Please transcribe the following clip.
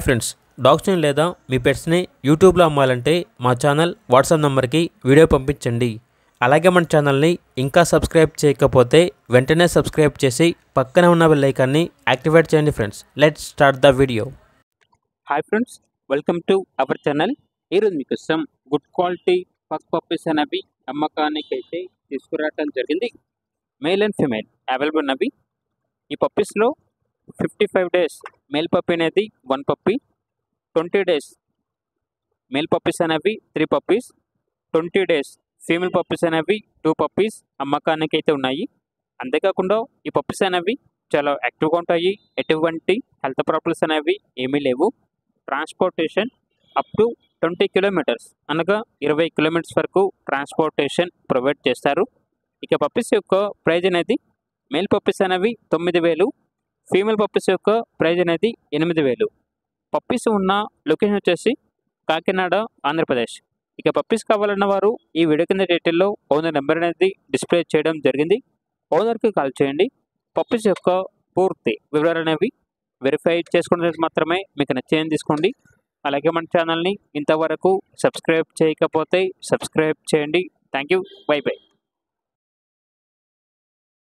Friends, డాగ్స్ని లేదా మీ పెట్స్ని యూట్యూబ్లో అమ్మాలంటే మా ఛానల్ వాట్సాప్ నెంబర్కి వీడియో పంపించండి. అలాగే మన ఛానల్ని ఇంకా సబ్స్క్రైబ్ చేయకపోతే వెంటనే సబ్స్క్రైబ్ చేసి పక్కనే ఉన్న బెల్ ఐకాన్ని యాక్టివేట్ చేయండి. Friends, let's start the video. Hi friends, welcome to our channel. ఈరోజు మీకోసం గుడ్ క్వాలిటీ పగ్ పప్పీస్ అనేవి అమ్మకానికి అయితే తీసుకురావడం జరిగింది. మేల్ అండ్ ఫిమేల్ అవైలబుల్ ఉన్నవి. ఈ పప్పీస్లో 55 డేస్ మేల్ పప్పీ అనేది 1 పప్పీ, 20 డేస్ మేల్ పప్పీస్ అనేవి 3 పప్పీస్, 20 డేస్ ఫీమేల్ పప్పీస్ అనేవి 2 పప్పీస్ అమ్మకానికి అయితే ఉన్నాయి. అంతేకాకుండా ఈ పప్పీస్ అనేవి చాలా యాక్టివ్గా ఉంటాయి. ఎటువంటి హెల్త్ ప్రాబ్లమ్స్ అనేవి ఏమీ లేవు. ట్రాన్స్పోర్టేషన్ అప్ టు 20 కిలోమీటర్స్ అనగా 20 కిలోమీటర్స్ వరకు ట్రాన్స్పోర్టేషన్ ప్రొవైడ్ చేస్తారు. ఇక పప్పీస్ యొక్క ప్రైజ్ అనేది మేల్ పప్పీస్ అనేవి 9,000, ఫీమేల్ పప్పీస్ యొక్క ప్రైజ్ అనేది 8,000. పప్పీస్ ఉన్న లొకేషన్ వచ్చేసి కాకినాడ, ఆంధ్రప్రదేశ్. ఇక పప్పీస్ కావాలన్న వారు ఈ వీడియో కింద డీటెయిల్లో ఓనర్ నెంబర్ అనేది డిస్ప్లే చేయడం జరిగింది. ఓనర్కి కాల్ చేయండి. పప్పీస్ యొక్క పూర్తి వివరాలు అనేవి వెరిఫై చేసుకున్నది మాత్రమే మీకు నచ్చేది తీసుకోండి. అలాగే మన ఛానల్ని ఇంతవరకు సబ్స్క్రైబ్ చేయకపోతే సబ్స్క్రైబ్ చేయండి. Thank you. By by.